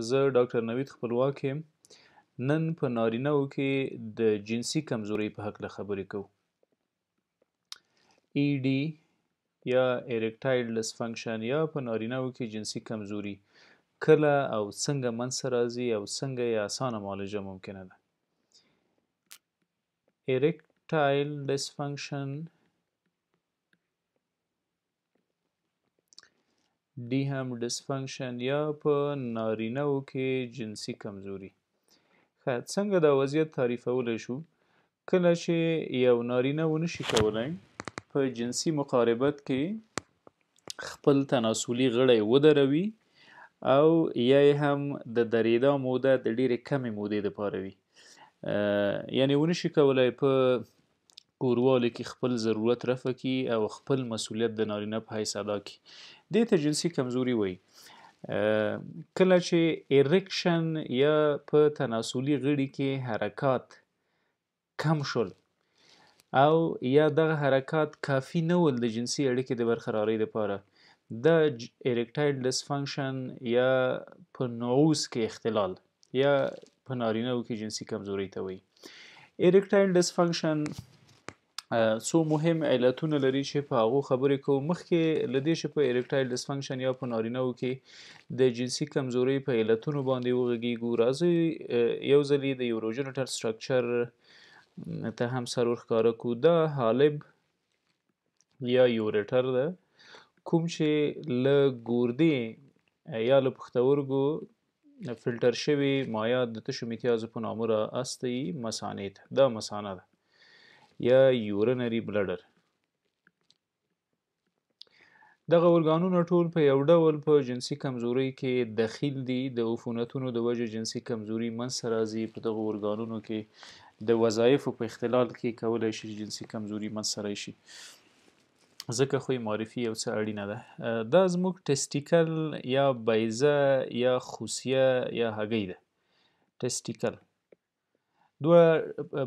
زه ډاکټر نوید خپلواک یم. نن په نارینه‌وو کې د جنسي کمزورۍ په هکله خبرې کوو. ED یا اریکټایل ډسفنکشن یا په نارینه‌وو کې جنسي کمزوري کله او څنګه منځته راځي او څنګه یې اسانه معالجه ممکنه ده. اریکټایل ډسفنکشن ډي هم ډسفنکشن یا په نارینه‌وو کې جنسي کمزوري. څنګه دا وضعیت تعریفولی شو؟ کله چې یو نارینه ونشي کولی په جنسي مقاربت کې خپل تناسلي غړی ودروي او یا یې هم د درېدا موده د ډېرې کمې مودې دپاره وي، یعنې ونشي کولی په کوروالي کې خپل ضرورت رفع کړي او خپل مسؤلیت د نارینه په حیث ادا کړي، دې ته جنسي کمزوري وایي. کله چې اریکشن یا په تناسلي غړي کې حرکات کم شول او یا دغه حرکات کافي نه ول د جنسي اړیکې د برقرارۍ لپاره، دا اریکټایل ډسفنکشن یا په نعوظ کې اختلال یا په نارینه‌وو کې جنسي کمزورۍ ته وایي. اریکټایل ډسفنکشن څو مهم علتونه لري چې په هغو خبرې کوو. مخکې له دې چې په اریکټایل ډسفنکشن یا په نارینه‌وو کې د جنسي کمزورۍ په علتونو باندې وغږیږو، راځئ یو ځل یې د یوروجنټل سټرکچر ته هم سر ورښکاره کړو. دا حالب یا یوریټر ده، کوم چې له ګردې یا له پښتورګو فلټر شوي مایعات د تشو میتیازو په نامه را استوي مثانې ته. دا مثانه ده یا یورینري بلډر. دغه ارګانونه ټول په یو ډول په جنسي کمزورۍ کې دخیل دي. د عفونتونو د وجې جنسي کمزوري منځته راځي. په دغو ارګانونو کې د وظایفو په اختلال کې کولی شي جنسي کمزوري منځته راشي. ځکه خو یې معرفي یو څه اړینه ده. دا زموږ ټسټیکل یا بیضه یا خوسیه یا هګۍ ده. ټسټیکل دوه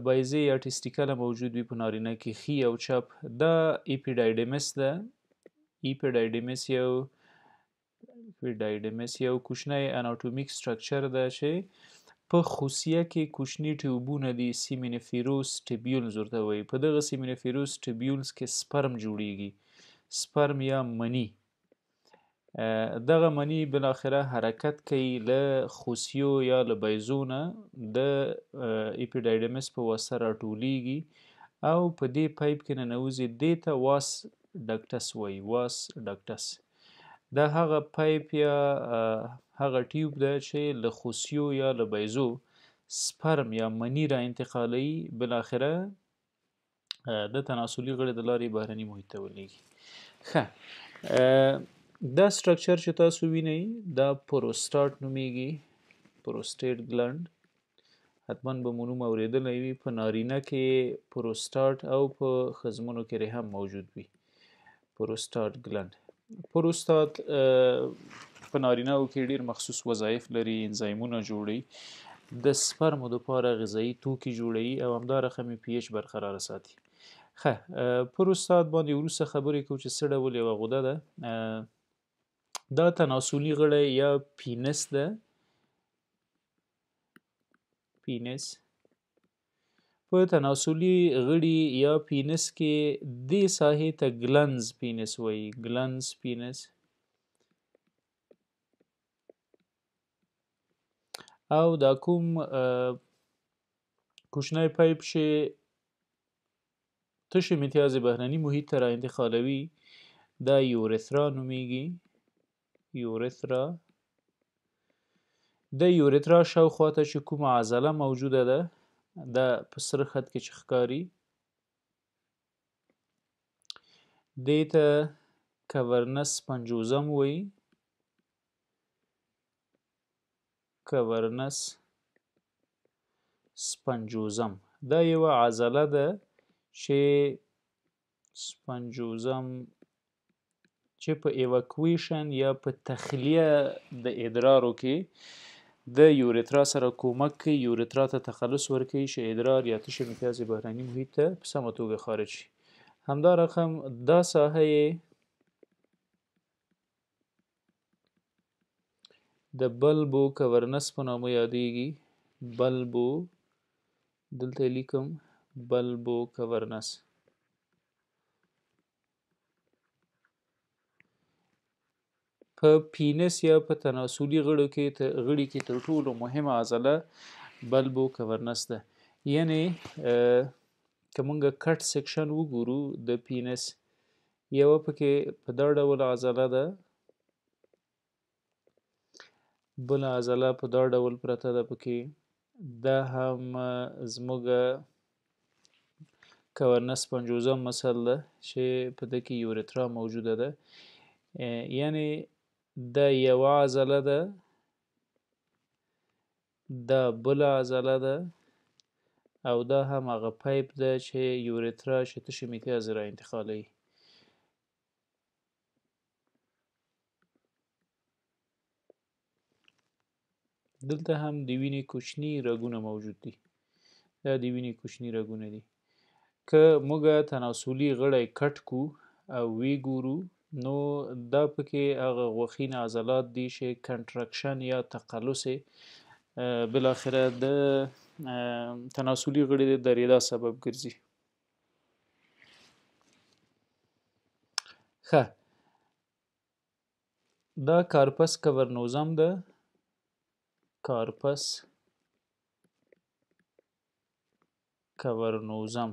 بیضې یا ټسټیکله موجود وي په نارینه کې، ښي او چپ. دا ایپیډایډیمس ده. ایپیډایډیمس یو کوچنی اناټومیک سټرکچر ده چې په خوسیه کې کوچني ټیوبونه دي، سیمینیفیروس ټیبیولز ورته وایي. په دغه سیمینیفیروس ټیبیولز کې سپرم جوړیږي، سپرم یا مني. دغه مني بالاخره حرکت کوي له خوسیو یا له بیضو نه د ایپیډایډیمس په واسطه راټولیږي او په دې پایپ کې ننوځي. دې ته واس ډکټس وایي، واس ډکټس. دا هغه پایپ یا هغه ټیوب ده چې له خوسیو یا له بیضو سپرم یا مني را انتقالوي، بالاخره د تناسلي غړي د لارې بهرني محیط ته ولېږي. دا سټرکچر چې تاسو وینئ دا پروسټاټ نومیږي، پروسټیټ ګلنډ. حتما به مو نوم اورېدلی وي. په نارینه کې پروسټاټ او په ښځمنو کې رحم موجود وي. پروسټاټ ګلنډ. پروسټاټ په نارینه‌وو کې ډېر مخصوص وظایف لري. انزایمونه جوړوي، د سپرمو دپاره غذایي توکي جوړوي او همدا رقم یې پی ایچ برقراره ساتي. پروسټاټ باندې وروسته خبرې کوو چې څه ډول یوه غده ده. دا تناسلي غړی یا پینس ده. پینس په تناسلي غړي یا پینس کې دې ساحې ته ګلنز پینس وایي، ګلنز پینس. او دا کوم کوچنی پایپ چې تشې میتیازې بهرني محیط ته را انتقالوي دا یورثرا نومیږي. یورثرا. د یورثرا شاوخوا ته چې کومه عضله موجوده ده، دا په سره خط کې چې ښکاري، دې ته کورنس پنجوزم وایي. کورنس سپنجوزم دا یوه عضله ده چې سپنجوزم چې په ایواکویشن یا په تخلیه د ادرارو کې د یورثرا سره کومک کوي، یورثرا ته تخلص ورکوي چې ادرار یا تشې میتیازې بهرني محیط ته په سمه توګه خارج شي. همدا رقم دا ساحه یې د بلبو کورنس په نامه یادیږي. بلبو دلته لیکم بلبو کورنس. په پینس یا په تناسلي غړي کې تر ټولو مهمه عضله بلبو کورنس ده. یعنی که موږ کټ سیکشن وګورو د پینس، یوه پکې په دا ډول عضله ده، بله عضله په دا ډول پرته ده پکې، دا هم زموږ کورنس 50 مثل ده چې په ده کې یورترا موجوده ده. یعنی دا یوه عضله ده، دا بله عضله ده، او دا هم هغه پایپ ده چې یورترا چې تشې میتیازې را انتقالوي. دلته هم د وینې کوچني رګونه موجود دي. دا د وینې کوچني رګونه دي. که موږ تناسلي غړی کټ کو او وی ګورو، نو دا پکې هغه غوښین عضلات دي چې کنټرکشن یا تقلص بالاخره د تناسلي غړي د درېدا سبب ګرځي. ښه، دا کارپس کورنوزم ده. کارپس کورنوزم.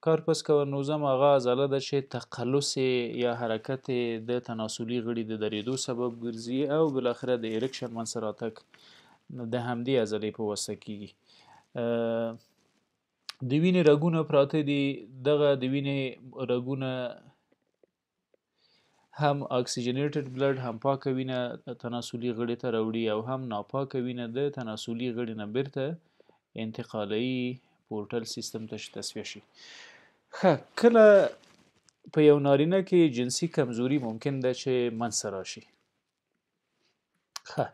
کارپس کورنوزم هغه عضله ده چې تقلص یا حرکت د تناسلي غړي د درېدو سبب ګرځي او بالاخره د ایرکشن منځته راتګ د همدې عضلې په واسطه کیږي. د وینې رګونه پراته دي. دغه د وینې رګونه هم اکسیجنیټډ بلډ، هم پاکه وینه تناسلي غړي ته راوړي او هم ناپاکه وینه د تناسلي غړي نه بیرته انتقالي پورټل سیستم ته تصفیه شي. ښه، کله په یو نارینه کې جنسي کمزوري ممکن ده چې منځته راشي. ښه،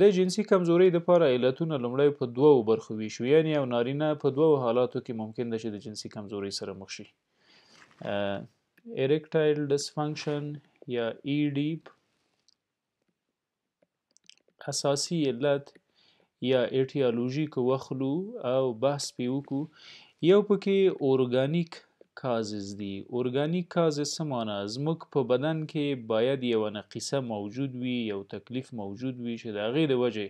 د جنسي کمزورۍ دپاره علتونه لومړی په دوو برخو ویشو. یعنې یو نارینه په دوو حالاتو کې ممکن ده چې د جنسي کمزورۍ سره مخ شي. اریکټایل ډسفنکشن یا ای ډیپ، اساسي علت یا ایټیالوژي که واخلو او بحث پې وکړو، یو پکې اورګانیک کازز دي. اورګانیک کازز څه معنی؟ زموږ په بدن کې باید یوه نقیصه موجود وي، یو تکلیف موجود وي چې د هغې د وجې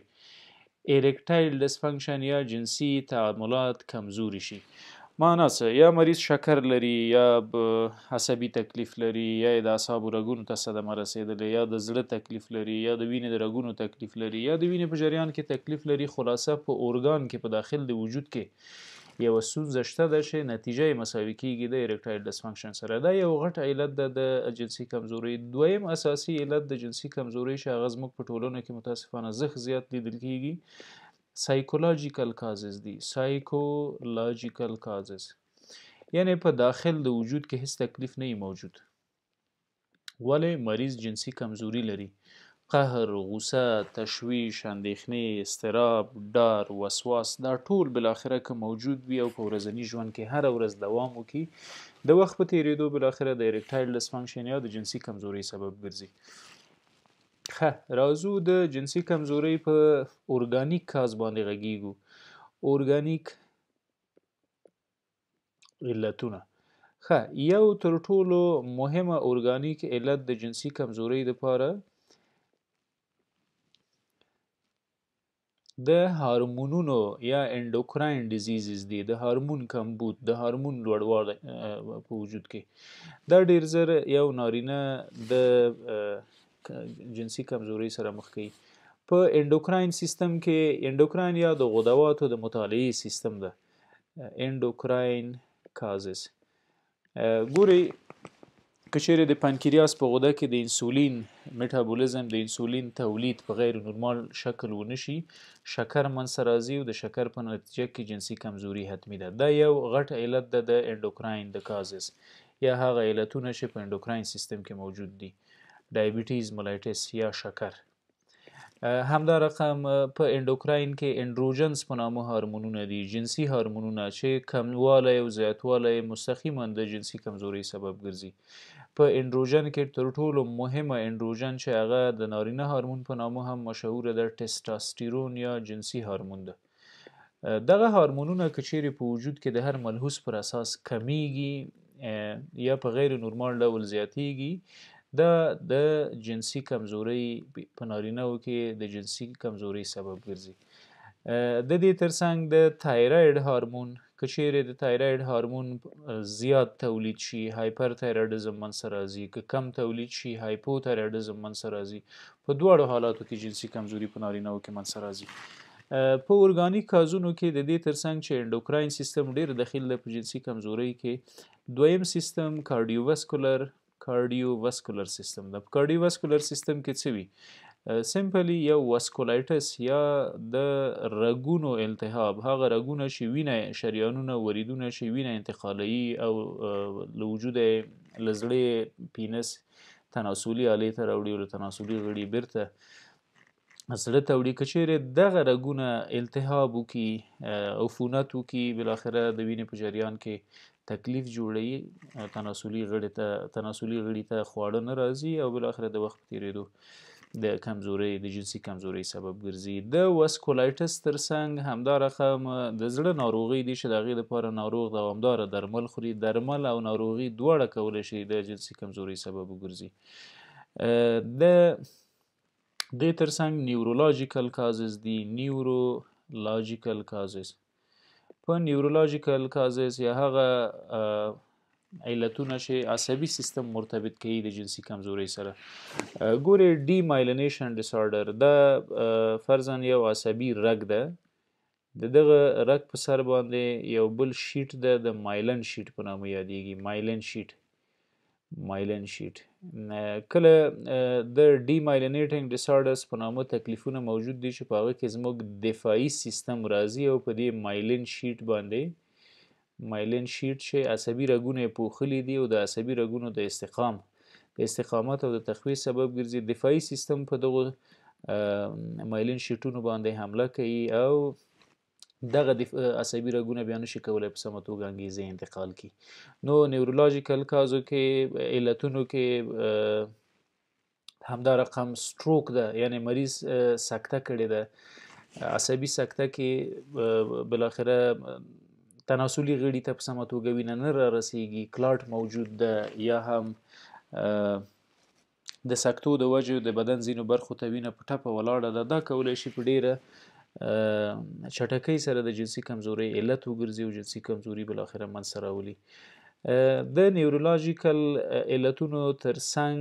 اریکټایل ډسفنکشن یا جنسي تعاملات کمزوري شي. معنا څه؟ یا مریض شکر لري، یا عصبي تکلیف لري، یا د اعصابو رګونو ته صدمه رسېدلې، یا د زړه تکلیف لري، یا د وینې د رګونو تکلیف لري، یا د وینې په جریان کې تکلیف لري. خلاصه په اورګان کې په داخل د وجود کې یوه ستونزه شته ده چې نتیجه یې مساوي کیږي د اریکټایل ډسفنکشن سره. دا یو غټ علت ده د جنسي کمزورۍ. دویم اساسي علت د جنسي کمزورۍ چې هغه زموږ په ټولنه کې متاسفانه زښت زیات لیدل کیږي، سایکولوژیکل کازز دي. سایکولوژیکل کازز یعنی په داخل د وجود کې هیڅ تکلیف نه موجود، ولې مریض جنسي کمزوري لري. قهر، غوسه، تشویش، اندېښنې، اضطراب، ډار، وسواس، دا ټول بالاخره که موجود وي او په ورځني ژوند کې هره ورځ دوام وکړي، د وخت په تېرېدو بالاخره د اریکټایل ډسفنکشن یا د جنسي کمزورۍ سبب ګرځي. ښه، راځو د جنسي کمزورۍ په اورګانیک کاز باندې غږیږو. اورګانیک علتونه. ښه، یو تر ټولو مهمه اورګانیک علت د جنسي کمزورۍ دپاره د هارمونونو یا انډوکراین ډیزیزز دي. د هارمون کمبود، د هارمون لوړوالی په وجود کې. دا ډیر زر یو نارینه د جنسي کمزورۍ سره مخ کوي. په انډوکراین سیستم کې، انډوکراین یا د غدواتو د مطالعې سیستم ده. انډوکراین کازز ګورئ، که چیرې د پانکریاس په غده کې د انسولین میټابولیزم، د انسولین تولید په غیر نورمال شکل ونشي، شکر منځته راځي او د شکر په نتیجه کې جنسي کمزوري حتمي ده. دا یو غټ علت ده د انډوکراین د کازز یا هغه علتونه چې په انډوکراین سیستم کې موجود دي. ډایبیټیز ملایټس یا شکر. همدا رقم په انډوکراین کې انډروجنز په نامه هارمونونه دي، جنسي هارمونونه چې کموالی او زیاتوالی مستقیما د جنسي کمزورۍ سبب ګرځي. په اندروجن کې تر ټولو مهمه اندروجن چې هغه د نارینه هارمون په نامه هم مشهوره ده ټسټاستیرون یا جنسي هارمون ده. دغه هارمونونه که چیرې په وجود کې د هر ملحوظ پر اساس کمیږي یا په غیر نورمال ډول زیاتیږي دا د جنسي کمزورۍ په نارینه‌و کې د جنسي کمزورۍ سبب ګرځي. د دې ترڅنګ د تایراید هارمون که چیرې د تایراید هارمون زیات تولید شي هایپر تایرایډیزم منځته راځي، که کم تولید شي هایپو تایرایډیزم منځته راځي. په دواړو حالاتو کې جنسي کمزوري په نارینه‌و کې منځته راځي. په ارګانیک کازونو کې د دې ترڅنګ چې انډوکراین سیستم ډیر دخیل دی په جنسي کمزورۍ کې، دویم سیستم کارډیوواسکولر سیستم ده. په کارډیوواسکولر سیستم کې څه وي؟ سمپلی یو واسکولایټس یا د رګونو التهاب، هغه رګونه چې وینه شریانونه وریدونه چې وینه انتقالوي او له وجوده له زړه پینس تناسلي آلې ته راوړي او له تناسلي غړي بیرته زړه ته وړي. که چیرې دغه رګونه التهاب وکړي، عفونت وکړي، بالاخره د وینې په جریان کې تکلیف جوړوي، تناسلي غړي ته خواړه نه راځي او بالاخره د وخت په تیریدو د کمزورۍ د جنسي کمزورۍ سبب ګرځي. د واسکولایټس ترڅنګ همدا رقم د زړه ناروغي دي چې د هغې لپاره ناروغ دوامداره درمل خوري. درمل او ناروغي دواړه کولی شي د جنسي کمزورۍ سبب وګرځي. د دې ترڅنګ نیورولوژیکل کازز دي. نیورولوژیکل کازز په نیورولوژیکل کازز یا هغه علتونه چې عصبي سیستم مرتبط کوي د جنسي کمزورۍ سره. ګورې ډي مایلینیشن ډیسارډر دا فرضاً یو عصبي رګ ده، د دغه رګ په سر باندې یو بل شیټ ده د مایلن شیټ په نامه یادیږي. مایلن شیټ کله د ډي مایلینیټینګ ډیسارډرز په نامه تکلیفونه موجود دي چې په هغه کې زموږ دفاعي سیستم راځي او په دې مایلن شیټ چې عصبي رګونه یې پوښلي دي او د عصبي رګونو د استقامت او د تقویې سبب ګرځي. دفاعي سیستم په دغو مایلن شیټونو باندې حمله کوي او دغه عصبي رګونه بیا نشي کولی په سمه توګه انګیزې انتقال کړي. نو نیورولوژیکل کازو کې علتونو کې همدا رقم سټروک ده، یعنی مریض سکته کړې ده، عصبي سکته کې بالاخره تناسلي غړي ته په سمه توګه وینه نه رارسیږي، کلاټ موجود ده، یا هم د سکتو د وجې د بدن ځینو برخو ته وینه په ټپه ولاړه ده. دا کولی شي په ډیره چټکۍ سره د جنسي کمزورۍ علت وګرځي او جنسي کمزوري بالاخره منځته راولي. د نیورولوژیکل علتونو ترڅنګ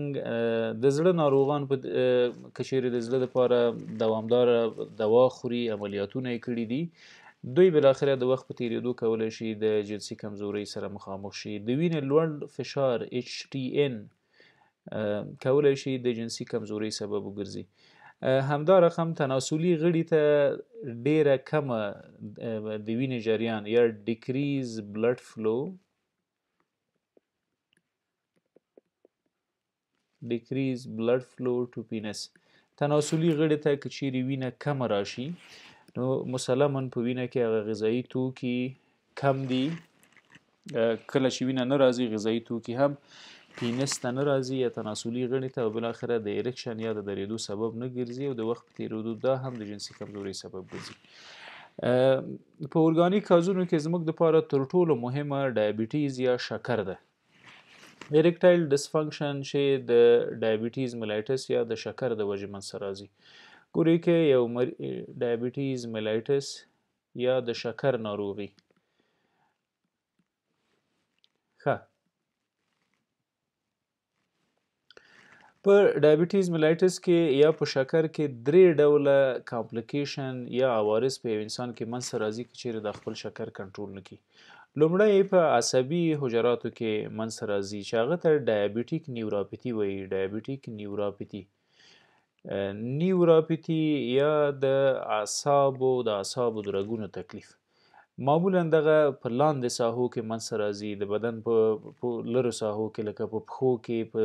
د زړه ناروغان که چیرې د زړه لپاره دوامداره دوا خوري، عملیاتونه یې کړي دي، دوی بالاخره د وخت په تیریدو کولی شي د جنسي کمزورۍ سره مخامخ شي. د وینې لوړ فشار HTN کولی شي د جنسي کمزورۍ سبب وګرځي. همدا رقم تناسلي غړي ته ډیره کمه د وینې جریان یا ډیکریز بلډ فلو ټو پینس. تناسلي غړي ته که چیرې وینه کمه راشي نو مسلما په وینه کې هغه غذایي توکي کم دي. کله چې وینه نه راځي غذایي توکي هم پینس ته نه راځي یا تناسلي غړي ته او بالاخره د اریکشن یا د درېدو سبب نه ګرځي او د وخت په تیریدو دا هم د جنسي کمزورۍ سبب ګرځي. په ارګانیک کازونو کې زموږ دپاره تر ټولو مهمه ډایبیټیز یا شکر ده. اریکټایل ډسفنکشن چې د ډایبیټیز ملایټس یا د شکر د وجې منځته راځي. ګورئ که یو ډایبیټیز ملایټس یا د شکر ناروغي په ډایبیټیز ملایټس کې یا په شکر کې درې ډوله کامپلیکیشن یا عوارض په یو انسان کې منځته راځي که چیرې د خپل شکر کنټرول نه کړي. لومړی په عصبي حجراتو کې منځته راځي چې هغه ته ډایبیټیک نیوراپیتي وایي. ډایبیټیک نیوراپیتي یا د اعصابو د رګونو تکلیف معمولا دغه په لاندې ساحو کې منځته راځي، د بدن په لرو ساحو کې لکه په پښو کې، په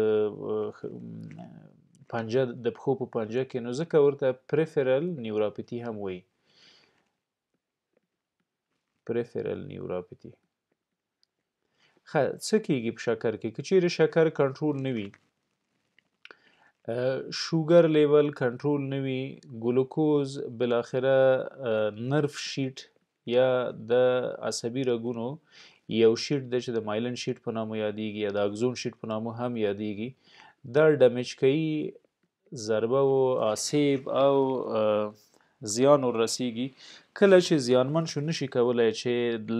پنجه، د پښو په پنجه کې، نو ځکه ورته پریفرل نیوراپیتي هم وایي. پریفرل نیوراپیتي څه کېږي په شکر کې که چیرې شکر کنټرول نه وي شوګر لیول کنټرول نه وي ګلوکوز بالاخره نرف شیټ یا د عصبي رګونو یو شیټ دی چې د مایلن شیټ په نامه یادیږي یا د اګزون شیټ په نامه هم یادیږي دا ډمیج کوي ضربه او آسیب او زیان ورسیږي کله چې زیانمن شو نشي کولای چې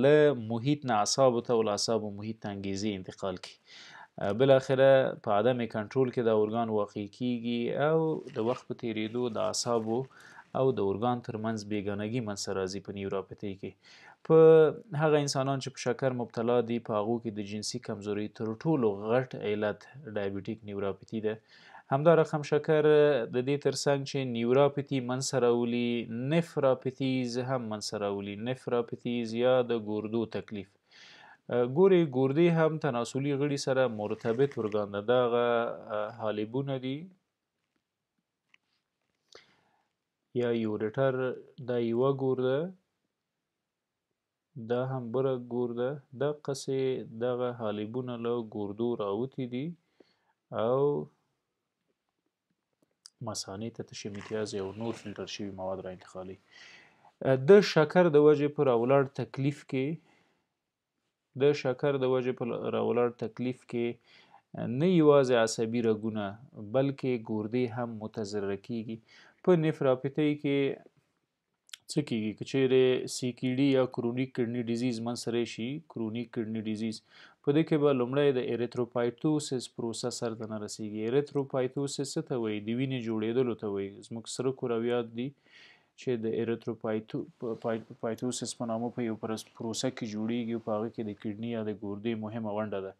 له محیط نه اعصابو ته او له اعصابو محیط ته انګیزې انتقال کړي بالاخره په عدم کنټرول کې د ارګان واقع کیږي او د وخت په تیریدو د اعصابو او د ارګان ترمنځ بیګانګي منځته راځي په نیوروپاتي کې په هغه انسانان چې په شکر مبتلا دي په هغو کې د جنسي کمزوري تر ټولو غټ علت ډایبټیک نیوروپاتي ده همدا رقم شکر د دې ترڅنګ چې نیوروپاتي منځته راولي نفراپاتیز هم منځته راولي نفراپاتیز یا د ګردو تکلیف ګوري ګردې هم تناسلي غړي سره مرتبط ارګان ده دغه حالبونه دي یا یوریټر دا یوه ګرده دا هم بله ګرده دقسې دغه حالبونه له ګردو راوتي دي او مثانې ته تشې امتیاز او نور فلټر شوي مواد را انتقالي د شکر د وجې په راولاړ تکلیف کې نه یوازې عصبي رګونه بلکې ګردې هم متضرره کیږي په نفراپاتي کې څه کیږي که چیرې CKD یا کرونیک کډنی ډیزیز منځته راشي کرونیک کډنی ډیزیز په دې کې به لومړی د اریتروپایټوسس پروسه سرته نه رسیږي اریتروپایټوسس څه ته وایي د وینې جوړېدلو ته وایي زموږ سره کرویات دي چې د اریتروپایټوسس په نامه په یو پروسه کې جوړیږي په هغه کې د کډنی یا د ګردې مهمه ونډه ده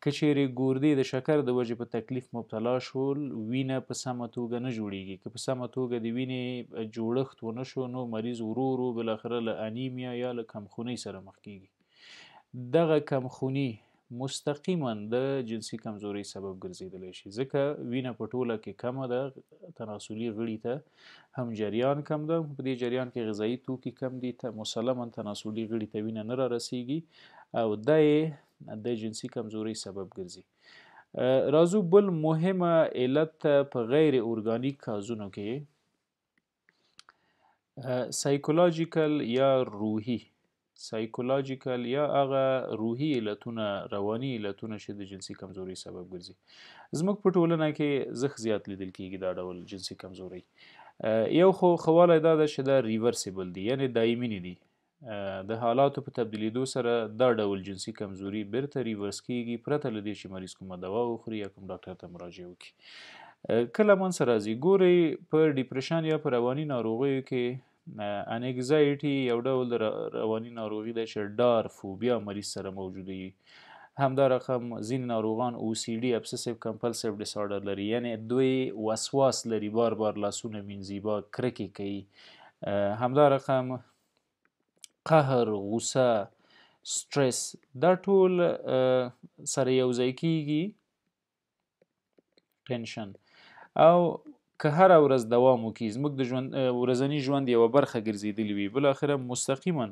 که چیرې ګردې د شکر د وجې په تکلیف مبتلا شول وینه په سمه توګه نه جوړیږي که په سمه توګه د وینې جوړښت ونه شو نو مریض ورو ورو بالاخره له انیمیا یا له کمخونۍ سره مخ کیږي دغه کمخوني مستقیما د جنسي کمزوري سبب ګرځیدلی شي ځکه وینه په ټوله کې کمه ده تناسلي غړي ته هم جریان کم ده په دې جریان کې غذایي توکي کم دي مسلما تناسلي غړي ته وینه نه را رسیږي او دا د جنسي کمزوري سبب ګرځي راځو بل مهمه علت په غیر ارګانیک کازونو کې سایکولوژیکل یا روحي سایکولوژیکل یا هغه روحي علتونه رواني علتونه چې د جنسي کمزوري سبب ګرځي زموږ په ټولنه کې زښ زیات لیدل کیږي دا ډول جنسي کمزوري یو خو خواله دا ده چې دا ریورسیبل دي یعنی دایمي نه دي د حالاتو په تبدیلیدو سره دا ډول جنسي کمزوري بیرته ریورس کیږي پرته له دې چې مریض کومه دوا وخوري یا کوم ډاکټر ته مراجعه وکړي کله منځته راځي ګورئ په ډیپریشن یا په رواني ناروغیو کې انګزایټي یو ډول رواني ناروغي ده چې ډار فوبیا مریض سره موجوده وي همدا رقم ځینې ناروغان OCD ابسسیو کمپلسیو ډیسارډر لري یعنی دوی وسواس لري بار بار لاسونه مینځي با کرکې کوي همدا رقم قهر غوسه سټرس دا ټول سره یوځای کیږي ټینشن او که هر ورځ دوام وکړي زموږ د ژوند ورځني ژوند یوه برخه ګرځېدلې وي بالاخره مستقیما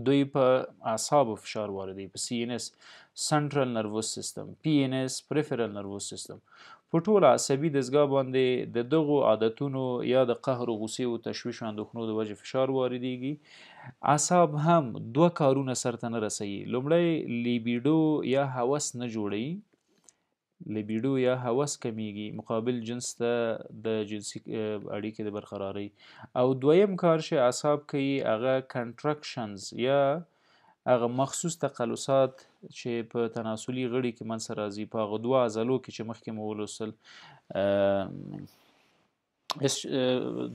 دوی په اعصابو فشار واردوي په CNS سنټرل نروس سیستم PNS پریفرل نروس سیستم په ټول عصبي دستګاه باندې د دغو عادتونو یا د قهر و غوسې او تشویش او اندوښنو د وجې فشار واردېږي اعصاب هم دوه کارونه سرته نه رسوي لومړی لیبیډو یا هوس نه جوړوي لیبیډو یا هوس کمیږي مقابل جنس ته د جنسي اړیکې د برقرارۍ او دویم کار چې اعصاب کوي هغه کنټرکشنز یا هغه مخصوص تقلصات چې په تناسلي غړي کې منځته راځي په هغه دوه عضلو کې چې مخکې مو ولوستل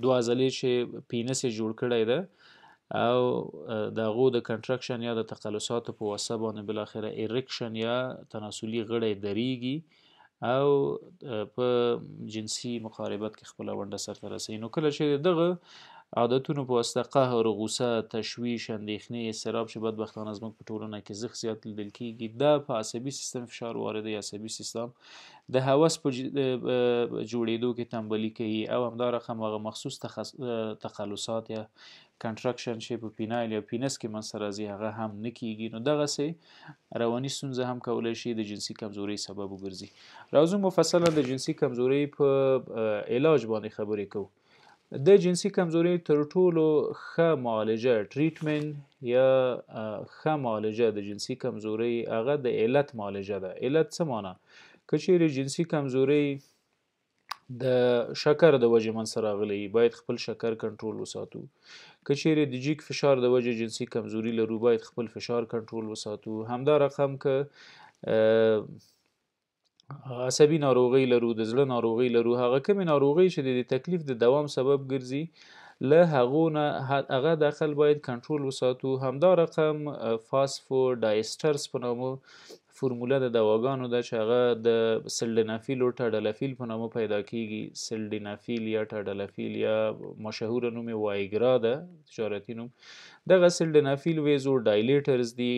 دوه عضلې چې پینس یې جوړ کړی ده او د هغو د کنټرکشن یا د تقلصاتو په واسطه باندې بالاخره اریکشن یا تناسلي غړی دریږي او په جنسي مقاربت کې خپله ونډه سرته رسوي. نو کله چې دغه عادتونو په واسطه قهر، غوسه، تشویش، اندېښنې، اضطراب چې بدبختانه زموږ په ټولنه کې زښت زیات لیدل کېږي، دا په عصبي سیستم فشار واردوي. عصبي سیستم د هوس په جوړېدو کې تنبلي کوي او همدارقم هغه مخصوص تخلصات یا کنټرکشن چې په پینایل یا پینس کې منځته راځي هغه هم نه کېږي. نو دغسې رواني ستونزه هم کولی شي د جنسي کمزورۍ سبب وګرځي. راځو مفصلا د جنسي کمزورۍ په علاج باندې خبرې کوو. د جنسي کمزورۍ تر ټولو ښه معالجه ټریټمنټ یا ښه معالجه د جنسي کمزورۍ هغه د علت معالجه ده. علت څه معنا؟ که چیرې جنسي کمزورۍ د شکر د وجې منځته راغلی باید خپل شکر کنټرول وساتو. که چیرې د جیګ فشار د وجې جنسي کمزوري لرو باید خپل فشار کنټرول وساتو. همدارقم که عصبي ناروغۍ لرو، د زړه ناروغۍ لرو، هغه کومې ناروغۍ چې د تکلیف د دوام سبب ګرځي له هغو نه هغه داخل باید کنټرول وساتو. همدارقم فاسفودایسترز په نامه فرموله د دواګانو ده چې هغه د سلډنافیل او ټاډلافیل په نامه پیدا کیږي. سلډنافیل یا ټاډلافیل یا مشهوره نوم یې وایګرا ده، تجارتي نوم. دغه سلډنافیل ویزو ډایلیټرز دي،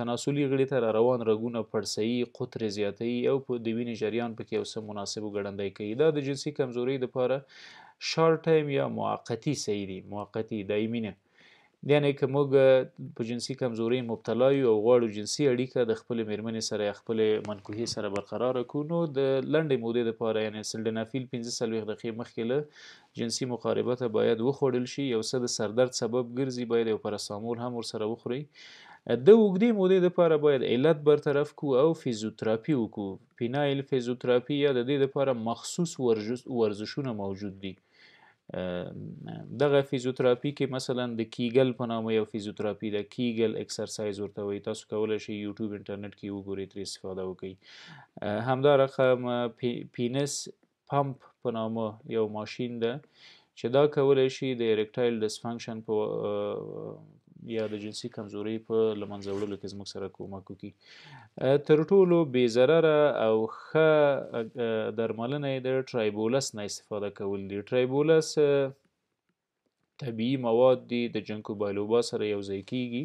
تناسلي غړي ته را روان رګونه پړسوي، قطر زیاتوي او په د وینې جریان پکې یو څه مناسب ګړندی کوي. دا د جنسي کمزورۍ دپاره شارټ ټایم یا موقتي صحیح دي، موقتي دایمي نه. یعنې که موږ په جنسي کمزورۍ مبتلا یو او غواړو جنسي اړیکه د خپلې مېرمنې سره یا خپلې منکوحې سره برقراره کړو، نو د لنډې مودې دپاره یعنې سلډنافیل 45 دقیقې مخکې له جنسي مقاربته باید وخوړل شي. یو څه د سردرد سبب ګرځي، باید یو پراسامول هم ورسره وخورئ. د اوږدې مودې دپاره باید علت برطرف کړو او فیزیوتراپي وکړو. پینایل فیزیوتراپي یا د دې دپاره مخصوص ورزشونه موجود دي. دغه فیزیوتراپي کې مثلا د کیګل په نامه یو فیزیوتراپي ده، کیګل اکسرسایز ورته وایي. تاسو کولی شئ یوټیوب انټرنیټ کې وګورئ، ترې استفاده وکړئ. همدارقم پینس پمپ په نامه یو ماشین ده چې دا کولی شي د اریکټایل ډسفنکشن په یا د جنسي کمزورۍ په له منځه وړلو کې زموږ سره کومک وکړي. تر ټولو بې ضرره او ښه درملنه یې د ټرایبولس نه استفاده کول دي. ټرایبولس طبیعي مواد دي، د جنکو بایلوبا سره یو ځای کیږي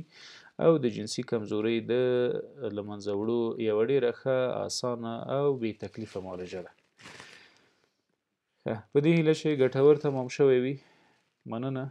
او د جنسي کمزورۍ د له منځه وړو یوه ډېره ښه، اسانه او بې تکلیفه معالجه ده. په دې هیله چې ګټور تمام شوی وي. مننه.